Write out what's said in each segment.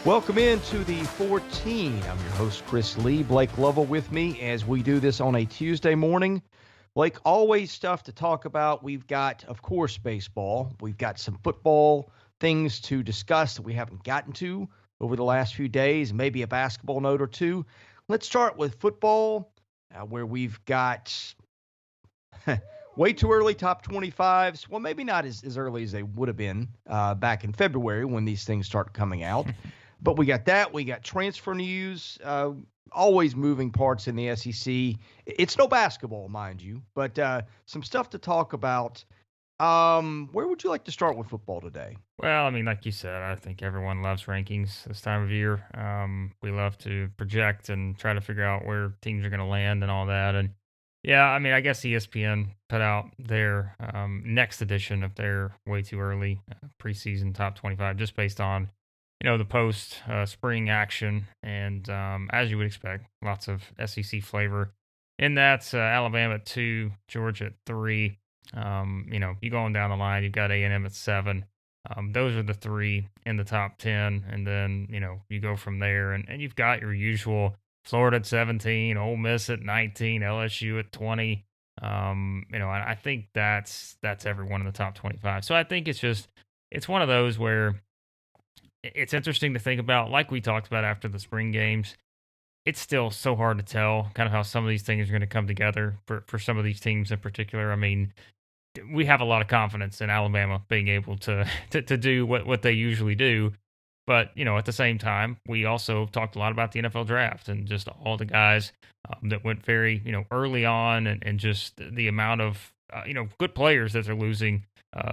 Welcome into the 14. I'm your host, Chris Lee. Blake Lovell with me as we do this on a Tuesday morning. Blake, always stuff to talk about. We've got, of course, baseball. We've got some football things to discuss that we haven't gotten to over the last few days, maybe a basketball note or two. Let's start with football, where we've got way too early top 25s. Well, maybe not as early as they would have been back in February when these things start coming out. But we got that. We got transfer news, always moving parts in the SEC. It's no basketball, mind you, but some stuff to talk about. Where would you like to start with football today? Well, I mean, like you said, I think everyone loves rankings this time of year. We love to project and try to figure out where teams are going to land and all that. And yeah, I mean, I guess ESPN put out their next edition of their way too early preseason top 25 just based on the post spring action, and as you would expect, lots of SEC flavor. In that, Alabama at 2, Georgia at 3. You going down the line, you've got A&M at 7. Those are the 3 in the top 10, and then you go from there, and you've got your usual Florida at 17, Ole Miss at 19, LSU at 20. I think that's everyone in the top 25. So I think it's one of those where it's interesting to think about, like we talked about after the spring games. It's still so hard to tell kind of how some of these things are going to come together for some of these teams in particular. I mean, we have a lot of confidence in Alabama being able to do what they usually do. But, at the same time, we also talked a lot about the NFL draft and just all the guys that went very, early on, and just the amount of, good players that they're losing,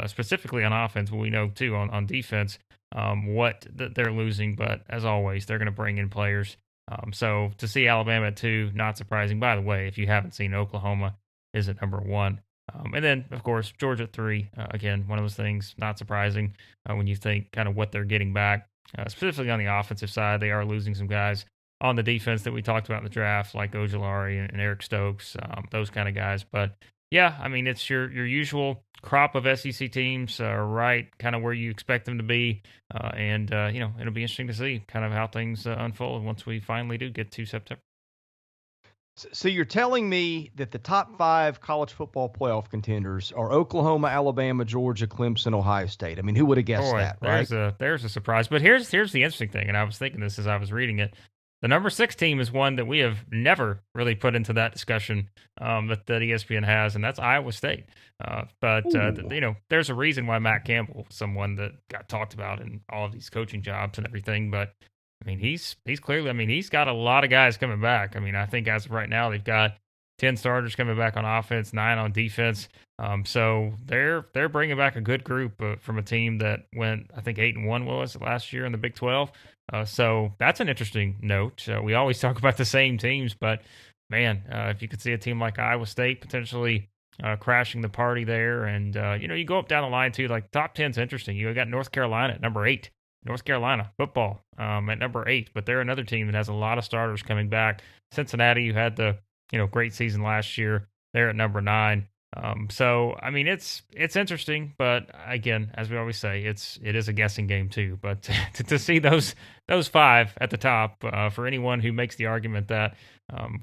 specifically on offense. But we know, too, on defense, what they're losing. But as always, they're going to bring in players. So to see Alabama at 2, not surprising. By the way, if you haven't seen, Oklahoma is at number 1. And then, of course, Georgia at 3. Again, one of those things, not surprising when you think kind of what they're getting back. Specifically on the offensive side, they are losing some guys on the defense that we talked about in the draft, like Ojulari and Eric Stokes, those kind of guys. But yeah, I mean, it's your usual crop of SEC teams, right kind of where you expect them to be. And it'll be interesting to see kind of how things unfold once we finally do get to September. So you're telling me that the top 5 college football playoff contenders are Oklahoma, Alabama, Georgia, Clemson, Ohio State. I mean, who would have guessed that, right? There's a surprise. But here's the interesting thing, and I was thinking this as I was reading it. The number 6 team is one that we have never really put into that discussion that ESPN has, and that's Iowa State. But there's a reason why Matt Campbell, someone that got talked about in all of these coaching jobs and everything, but I mean, he's clearly, he's got a lot of guys coming back. I mean, I think as of right now, they've got 10 starters coming back on offense, 9 on defense. So they're bringing back a good group from a team that went, I think, 8-1 was last year in the Big 12. So that's an interesting note. We always talk about the same teams, but man, if you could see a team like Iowa State potentially crashing the party there, and you go up down the line too, like top 10's interesting. You got North Carolina at number 8. North Carolina football at number 8, but they're another team that has a lot of starters coming back. Cincinnati, who had the great season last year, they're at number 9. So I mean, it's interesting, but again, as we always say, it is a guessing game too. But to see those 5 at the top, for anyone who makes the argument that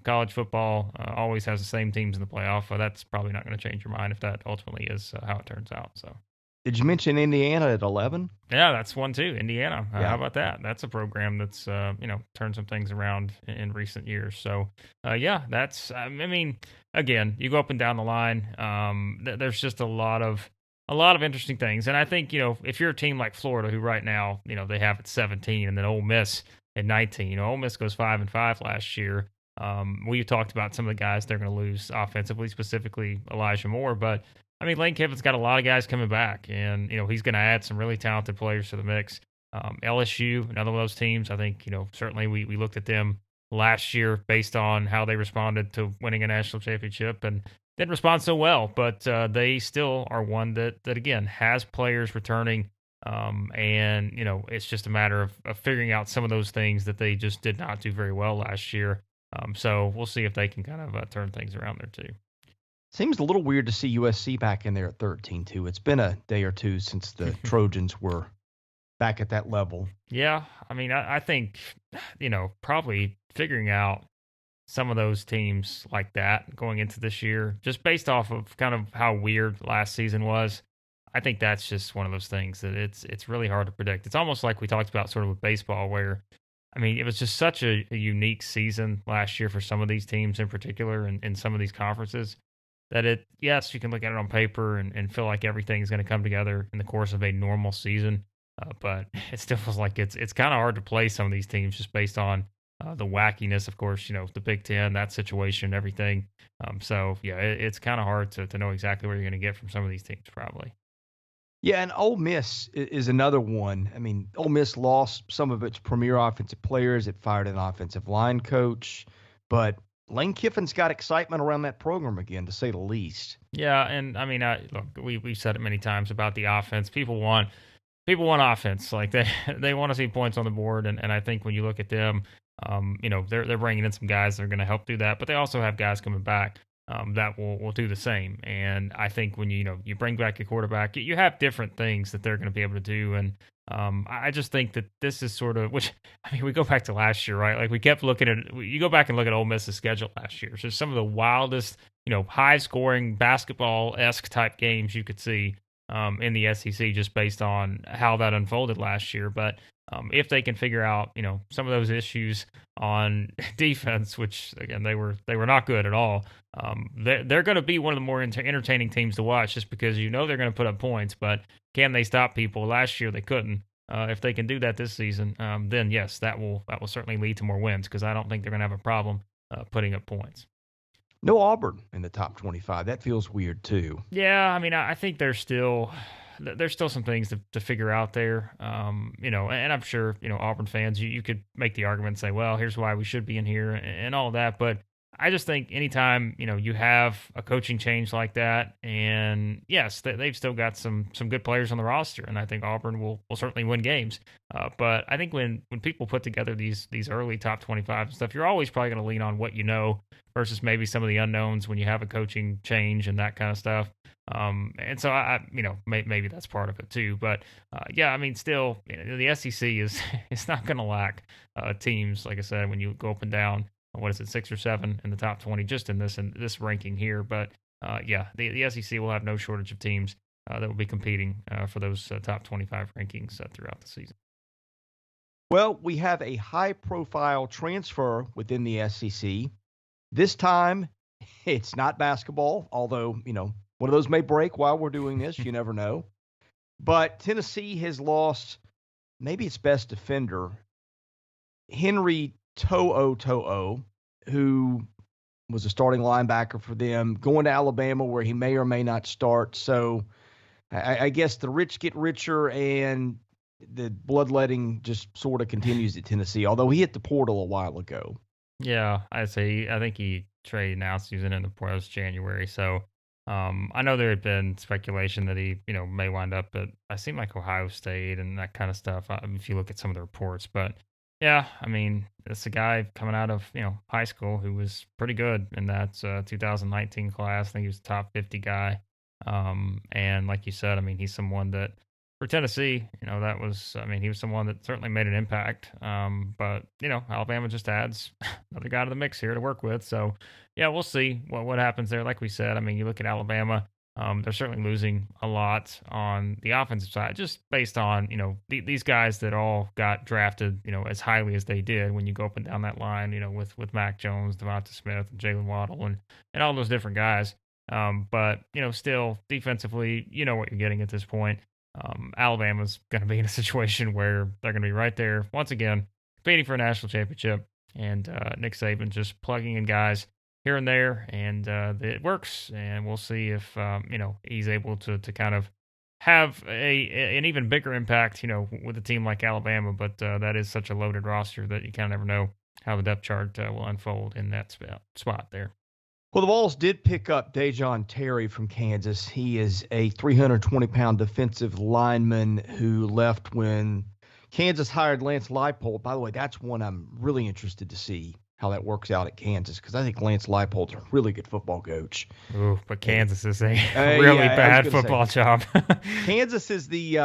college football always has the same teams in the playoff, that's probably not going to change your mind if that ultimately is how it turns out. So. Did you mention Indiana at 11? Yeah, that's one too. Indiana. Yeah. How about that? That's a program that's turned some things around in recent years. So that's. I mean, again, you go up and down the line. There's just a lot of interesting things, and I think if you're a team like Florida, who right now they have at 17, and then Ole Miss at 19. Ole Miss goes 5-5 last year. We talked about some of the guys they're going to lose offensively, specifically Elijah Moore, but. I mean, Lane Kiffin's got a lot of guys coming back, and he's going to add some really talented players to the mix. LSU, another one of those teams. I think certainly we looked at them last year based on how they responded to winning a national championship, and didn't respond so well. But they still are one that again has players returning, and it's just a matter of figuring out some of those things that they just did not do very well last year. So we'll see if they can kind of turn things around there too. Seems a little weird to see USC back in there at 13 too. It's been a day or two since the Trojans were back at that level. Yeah, I mean, I think, probably figuring out some of those teams like that going into this year, just based off of kind of how weird last season was. I think that's just one of those things that it's really hard to predict. It's almost like we talked about sort of with baseball, where I mean, it was just such a unique season last year for some of these teams in particular, and in some of these conferences. That yes, you can look at it on paper and feel like everything's going to come together in the course of a normal season, but it still feels like it's kind of hard to play some of these teams just based on the wackiness, of course, the Big Ten, that situation, everything. So yeah, it's kind of hard to know exactly where you're going to get from some of these teams, probably. Yeah, and Ole Miss is another one. I mean, Ole Miss lost some of its premier offensive players. It fired an offensive line coach, but Lane Kiffin's got excitement around that program again, to say the least. Yeah, and I mean, look, we've said it many times about the offense. People want offense. Like they want to see points on the board, and I think when you look at them, they're bringing in some guys that are going to help do that, but they also have guys coming back that will do the same. And I think when you bring back a quarterback, you have different things that they're going to be able to do. And I just think that this is sort of, which I mean, we go back to last year, right? Like we kept looking at, you go back and look at Ole Miss's schedule last year. So some of the wildest, high scoring basketball esque type games you could see in the SEC, just based on how that unfolded last year. But if they can figure out, some of those issues on defense, which again they were not good at all, they're going to be one of the more entertaining teams to watch, just because they're going to put up points. But can they stop people? Last year they couldn't. If they can do that this season, then yes, that will certainly lead to more wins, because I don't think they're going to have a problem putting up points. No Auburn in the top 25. That feels weird too. Yeah, I mean, I think there's still some things to figure out there. And I'm sure, Auburn fans, you could make the argument and say, well, here's why we should be in here and all that. But I just think anytime, you have a coaching change like that, and yes, they've still got some good players on the roster, and I think Auburn will certainly win games. But I think when people put together these early top 25 and stuff, you're always probably going to lean on what you know versus maybe some of the unknowns when you have a coaching change and that kind of stuff. And so maybe that's part of it too. But yeah, I mean, still, the SEC is it's not going to lack teams. Like I said, when you go up and down, what is it, 6 or 7 in the top 20, just in this ranking here. But yeah, the SEC will have no shortage of teams that will be competing for those top 25 rankings throughout the season. Well, we have a high-profile transfer within the SEC. This time, it's not basketball, although, one of those may break while we're doing this. You never know. But Tennessee has lost maybe its best defender, Henry To'o, who was a starting linebacker for them, going to Alabama, where he may or may not start. So I guess the rich get richer, and the bloodletting just sort of continues at Tennessee, although he hit the portal a while ago. Yeah, I think he announced he was in the portal January. So I know there had been speculation that he, may wind up at, I seem like Ohio State and that kind of stuff, if you look at some of the reports. But yeah, I mean, it's a guy coming out of, high school who was pretty good in that 2019 class. I think he was a top 50 guy. And like you said, I mean, he's someone that, for Tennessee, that was, I mean, he was someone that certainly made an impact. But, Alabama just adds another guy to the mix here to work with. So, yeah, we'll see what happens there. Like we said, I mean, you look at Alabama, they're certainly losing a lot on the offensive side, just based on, these guys that all got drafted, as highly as they did when you go up and down that line, with Mac Jones, Devonta Smith, and Jalen Waddle, and all those different guys. But, still defensively, what you're getting at this point. Alabama's going to be in a situation where they're going to be right there once again, competing for a national championship, and Nick Saban just plugging in guys here and there, and it works. And we'll see if he's able to kind of have an even bigger impact, with a team like Alabama. But that is such a loaded roster that you kind of never know how the depth chart will unfold in that spot there. Well, the Vols did pick up Dejon Terry from Kansas. He is a 320-pound defensive lineman who left when Kansas hired Lance Leipold. By the way, that's one I'm really interested to see. how that works out at Kansas, because I think Lance Leipold's a really good football coach. Ooh, but Kansas is a really Yeah, I was bad going to say football job. Kansas is the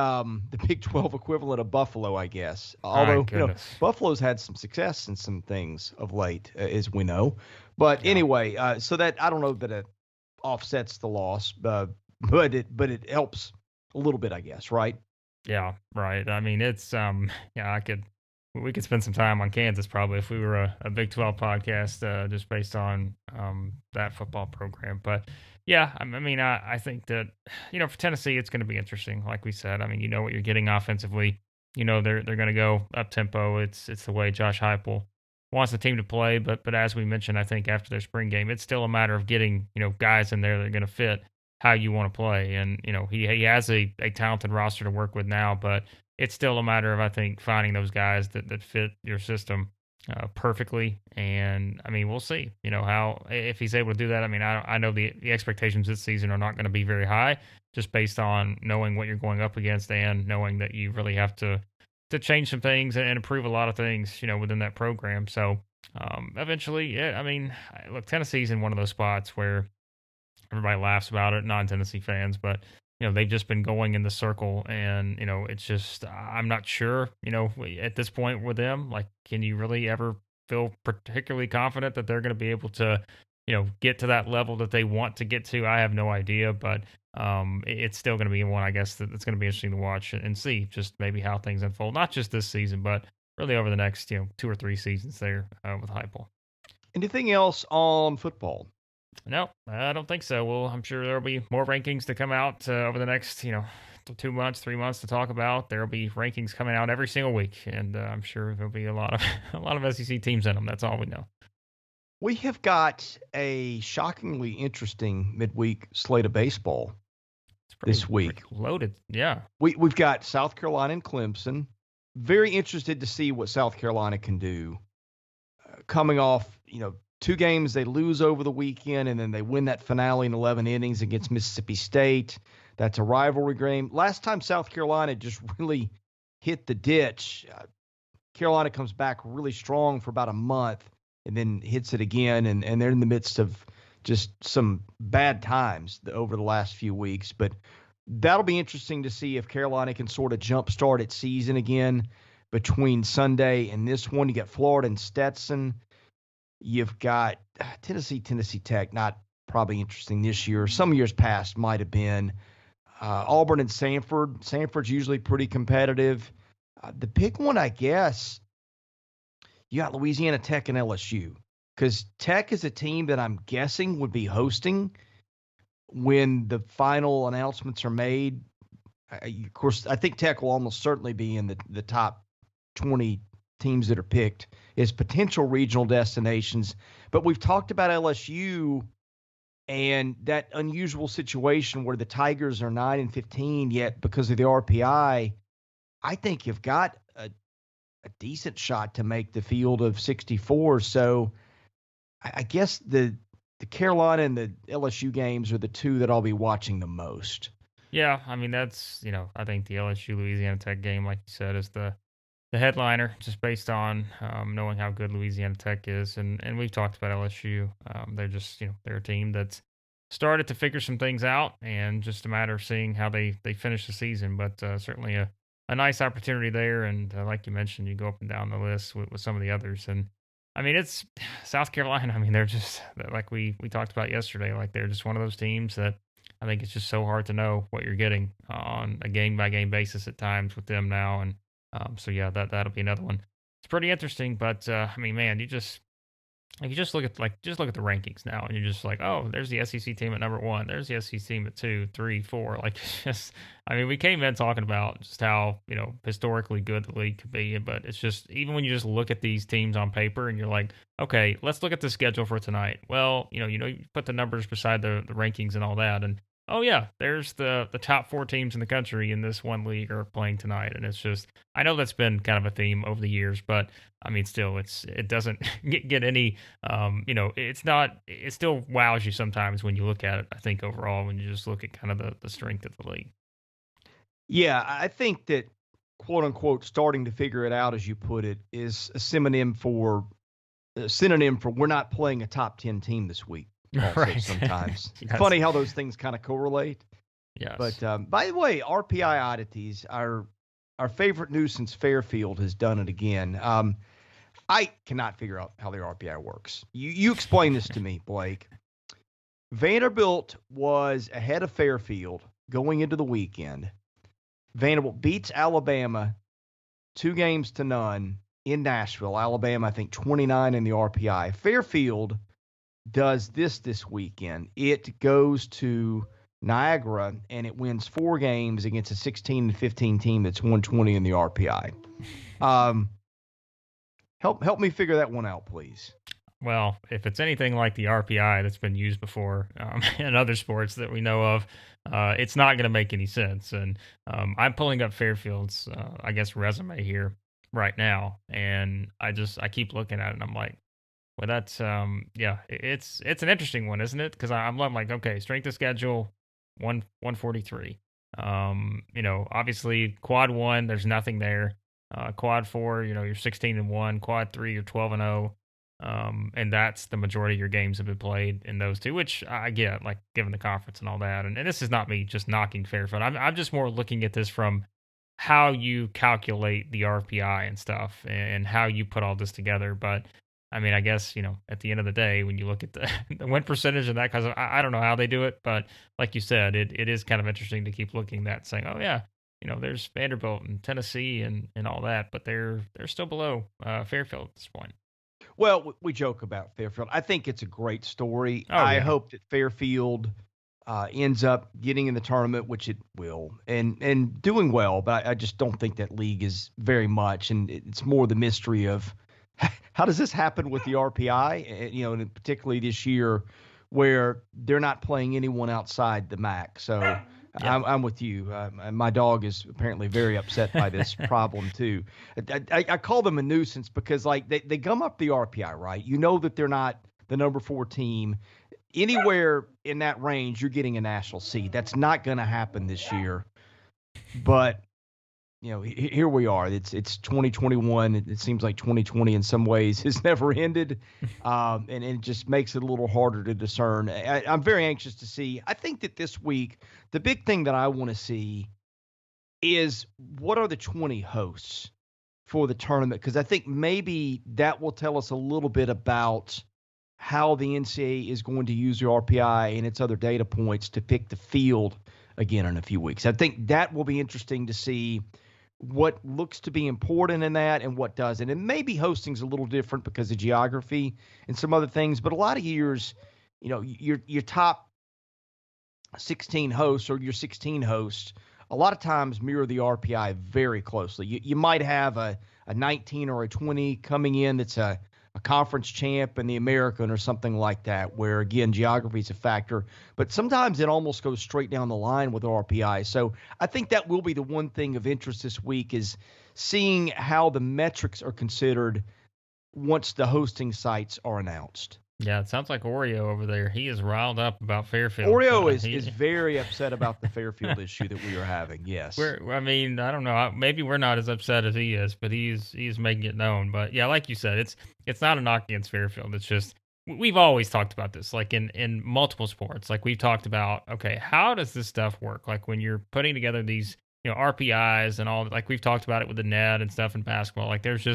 Big 12 equivalent of Buffalo, I guess. My Although, goodness. Buffalo's had some success in some things of late, as we know. But Yeah. anyway, so that I don't know that it offsets the loss, but it helps a little bit, I guess, right? Yeah, right. I mean, it's yeah, we could spend some time on Kansas probably if we were a Big 12 podcast, just based on that football program. But yeah, I think that for Tennessee, it's going to be interesting. Like we said, I mean, you know what you're getting offensively. They're going to go up tempo. It's the way Josh Heupel wants the team to play. But as we mentioned, I think after their spring game, it's still a matter of getting guys in there that are going to fit how you want to play. And he has a talented roster to work with now, but it's still a matter of, I think, finding those guys that fit your system perfectly. And I mean, we'll see. How if he's able to do that. I mean, I know the expectations this season are not going to be very high, just based on knowing what you're going up against and knowing that you really have to change some things and improve a lot of things, within that program. So eventually, yeah. I mean, look, Tennessee's in one of those spots where everybody laughs about it, non-Tennessee fans, but they've just been going in the circle, and it's just I'm not sure. At this point with them, like, can you really ever feel particularly confident that they're going to be able to, get to that level that they want to get to? I have no idea, but it's still going to be one, I guess, that's going to be interesting to watch and see just maybe how things unfold, not just this season, but really over the next 2 or 3 seasons there with Heupel. Anything else on football? No, I don't think so. Well, I'm sure there'll be more rankings to come out over the next, 2 months, 3 months to talk about. There'll be rankings coming out every single week, and I'm sure there'll be a lot of a lot of SEC teams in them. That's all we know. We have got a shockingly interesting midweek slate of baseball this week. Loaded, yeah. We've got South Carolina and Clemson. Very interested to see what South Carolina can do. Coming off, 2 games they lose over the weekend, and then they win that finale in 11 innings against Mississippi State. That's a rivalry game. Last time South Carolina just really hit the ditch, Carolina comes back really strong for about a month and then hits it again, and they're in the midst of just some bad times over the last few weeks. But that'll be interesting to see if Carolina can sort of jumpstart its season again between Sunday and this one. You got Florida and Stetson. You've got Tennessee Tech, not probably interesting this year. Some years past might have been. Auburn and Samford. Samford's usually pretty competitive. The big one, I guess, you got Louisiana Tech and LSU, because Tech is a team that I'm guessing would be hosting when the final announcements are made. Of course, I think Tech will almost certainly be in the top 20 teams that are picked as potential regional destinations. But we've talked about LSU and that unusual situation where the Tigers are 9-15, yet because of the RPI, I think you've got a decent shot to make the field of 64. So I guess the Carolina and the LSU games are the two that I'll be watching the most. Yeah, I mean, that's, I think the LSU Louisiana Tech game, like you said, is the headliner, just based on knowing how good Louisiana Tech is. And we've talked about LSU. They're just, they're a team that's started to figure some things out, and just a matter of seeing how they finish the season. But certainly a nice opportunity there. And like you mentioned, you go up and down the list with some of the others. And I mean, it's South Carolina. I mean, they're just, like we talked about yesterday, like they're just one of those teams that I think it's just so hard to know what you're getting on a game by game basis at times with them now. And so yeah, that'll be another one. It's pretty interesting, but I mean, man, you just look at the rankings now, and you're just like, oh, there's the SEC team at number 1. There's the SEC team at 2, 3, 4. Like, it's just, I mean, we came in talking about just how historically good the league could be, but it's just, even when you just look at these teams on paper, and you're like, okay, let's look at the schedule for tonight. Well, you put the numbers beside the rankings and all that, and oh yeah, there's the top 4 teams in the country in this one league are playing tonight. And it's just, I know that's been kind of a theme over the years, but I mean, still, it doesn't get any, it still wows you sometimes when you look at it, I think, overall, when you just look at kind of the strength of the league. Yeah, I think that, quote unquote, starting to figure it out, as you put it, is a synonym for synonym for we're not playing a top 10 team this week. Also, Right. sometimes it's Yes. funny how those things kind of correlate. Yes. But by the way, RPI oddities, our favorite nuisance Fairfield has done it again. I cannot figure out how their RPI works. You explain this to me, Blake. Vanderbilt was ahead of Fairfield going into the weekend. Vanderbilt beats Alabama 2-0 in Nashville. Alabama, I think, 29 in the RPI. Fairfield does this weekend. It goes to Niagara, and it wins 4 games against a 16-15 team that's 120 in the RPI. Help me figure that one out, please. Well, if it's anything like the RPI that's been used before in other sports that we know of, it's not going to make any sense. And I'm pulling up Fairfield's, I guess, resume here right now, and I keep looking at it, and I'm like, well, that's it's an interesting one, isn't it? Because I'm like, okay, strength of schedule, 143. Obviously quad 1, there's nothing there. Quad 4, you're 16-1. Quad 3, you're 12-0. And that's the majority of your games have been played in those two, which I get, like, given the conference and all that. And this is not me just knocking Fairfield. I'm just more looking at this from how you calculate the RPI and stuff and how you put all this together. But I mean, I guess, at the end of the day, when you look at the win percentage and that, because I don't know how they do it, but like you said, it is kind of interesting to keep looking at that, saying, oh yeah, there's Vanderbilt and Tennessee and all that, but they're still below Fairfield at this point. Well, we joke about Fairfield. I think it's a great story. Oh, I yeah. hope that Fairfield ends up getting in the tournament, which it will, and doing well. But I just don't think that league is very much, and it's more the mystery of how does this happen with the RPI? And particularly this year, where they're not playing anyone outside the MAC. So Yeah. I'm with you. My dog is apparently very upset by this problem too. I call them a nuisance because, like, they gum up the RPI, right? You know that they're not the number 4 team. Anywhere in that range, you're getting a national seed. That's not going to happen this year. But here we are. It's 2021. It seems like 2020 in some ways has never ended, and it just makes it a little harder to discern. I'm very anxious to see. I think that this week, the big thing that I want to see is what are the 20 hosts for the tournament, because I think maybe that will tell us a little bit about how the NCAA is going to use the RPI and its other data points to pick the field again in a few weeks. I think that will be interesting to see what looks to be important in that and what doesn't. And maybe hosting's a little different because of geography and some other things, but a lot of years, your top 16 hosts or your 16 hosts a lot of times mirror the RPI very closely. You might have a 19 or a 20 coming in that's a conference champ in the American or something like that, where, again, geography is a factor. But sometimes it almost goes straight down the line with RPI. So I think that will be the one thing of interest this week, is seeing how the metrics are considered once the hosting sites are announced. Yeah, it sounds like Oreo over there. He is riled up about Fairfield. Oreo is very upset about the Fairfield issue that we are having, yes. I don't know. Maybe we're not as upset as he is, but he's making it known. But yeah, like you said, it's not a knock against Fairfield. It's just, we've always talked about this, like in multiple sports. Like, we've talked about, okay, how does this stuff work? Like, when you're putting together these, RPIs and all, like we've talked about it with the net and stuff in basketball. Like, there's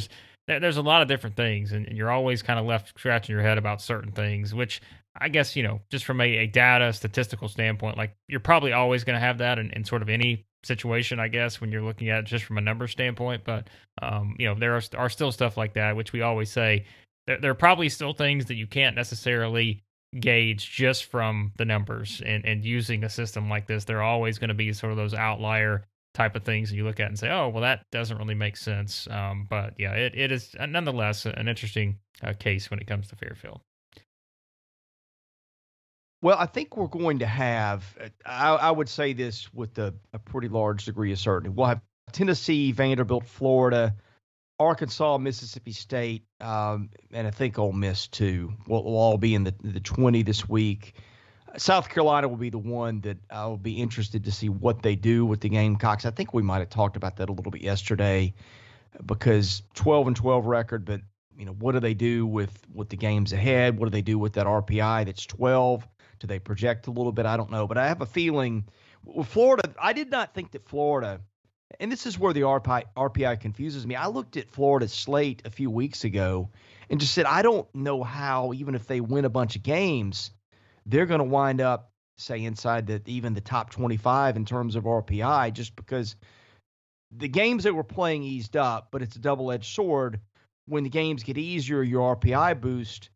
a lot of different things, and you're always kind of left scratching your head about certain things, which I guess, just from a data statistical standpoint, like, you're probably always going to have that in sort of any situation, I guess, when you're looking at it just from a number standpoint. But, there are still stuff like that, which we always say, there are probably still things that you can't necessarily gauge just from the numbers, and using a system like this, there are always going to be sort of those outlier type of things that you look at and say, oh, well, that doesn't really make sense. But yeah, it is nonetheless an interesting case when it comes to Fairfield. Well, I think we're going to have, I would say this with a pretty large degree of certainty. We'll have Tennessee, Vanderbilt, Florida, Arkansas, Mississippi State, and I think Ole Miss too. Will all be in the 20 this week. South Carolina will be the one that I will be interested to see what they do with the Gamecocks. I think we might have talked about that a little bit yesterday, because 12-12 record, but what do they do with the games ahead? What do they do with that RPI that's 12? Do they project a little bit? I don't know. But I have a feeling with Florida, I did not think that Florida, and this is where the RPI confuses me. I looked at Florida's slate a few weeks ago and just said, I don't know how, even if they win a bunch of games, they're going to wind up, say, inside even the top 25 in terms of RPI, just because the games they were playing eased up, but it's a double-edged sword. When the games get easier, your RPI boost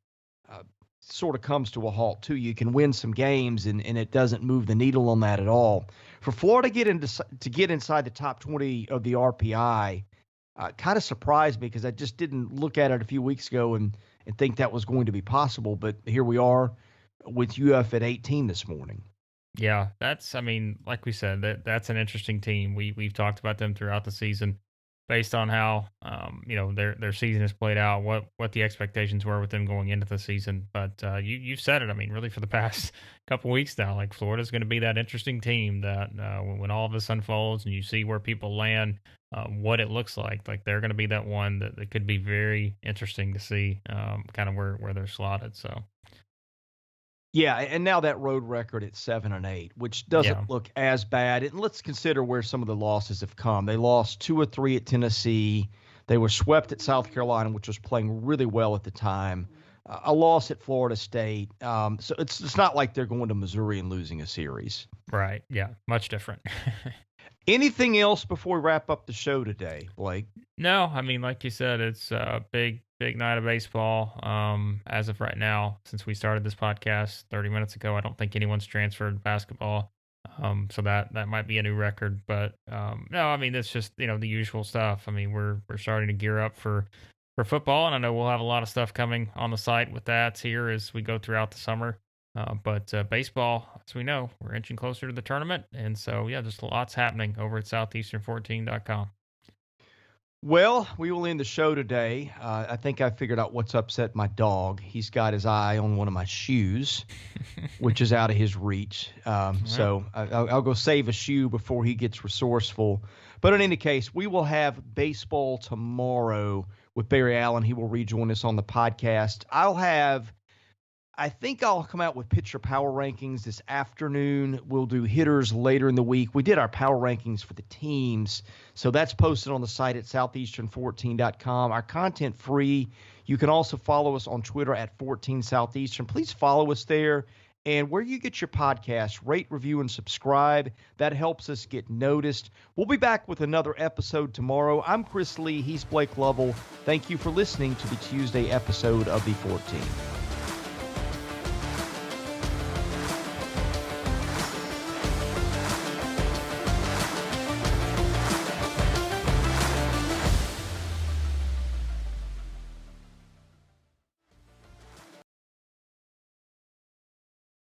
sort of comes to a halt, too. You can win some games, and it doesn't move the needle on that at all. For Florida to get inside the top 20 of the RPI kind of surprised me, because I just didn't look at it a few weeks ago and think that was going to be possible. But here we are with UF at 18 this morning. Yeah, like we said, that's an interesting team. We've talked about them throughout the season, based on how their season has played out, what the expectations were with them going into the season. But you've said it. I mean, really for the past couple weeks now, like Florida's going to be that interesting team that when all of this unfolds and you see where people land, what it looks like they're going to be that one that could be very interesting to see, kind of where they're slotted. So. Yeah, and now that road record at 7-8, which doesn't look as bad. And let's consider where some of the losses have come. They lost 2 of 3 at Tennessee. They were swept at South Carolina, which was playing really well at the time. A loss at Florida State. So it's not like they're going to Missouri and losing a series. Right. Yeah. Much different. Anything else before we wrap up the show today, Blake? No, I mean, like you said, it's a big night of baseball. As of right now, since we started this podcast 30 minutes ago, I don't think anyone's transferred basketball. So that might be a new record. But no, I mean, it's just, the usual stuff. I mean, we're starting to gear up for football, and I know we'll have a lot of stuff coming on the site with that here as we go throughout the summer. But baseball, as we know, we're inching closer to the tournament. And so, yeah, just lots happening over at southeastern14.com. Well, we will end the show today. I think I figured out what's upset my dog. He's got his eye on one of my shoes, which is out of his reach. So I'll go save a shoe before he gets resourceful. But in any case, we will have baseball tomorrow with Barry Allen. He will rejoin us on the podcast. I think I'll come out with pitcher power rankings this afternoon. We'll do hitters later in the week. We did our power rankings for the teams, so that's posted on the site at southeastern14.com. Our content free. You can also follow us on Twitter at 14 Southeastern. Please follow us there. And where you get your podcasts, rate, review, and subscribe. That helps us get noticed. We'll be back with another episode tomorrow. I'm Chris Lee. He's Blake Lovell. Thank you for listening to the Tuesday episode of the 14.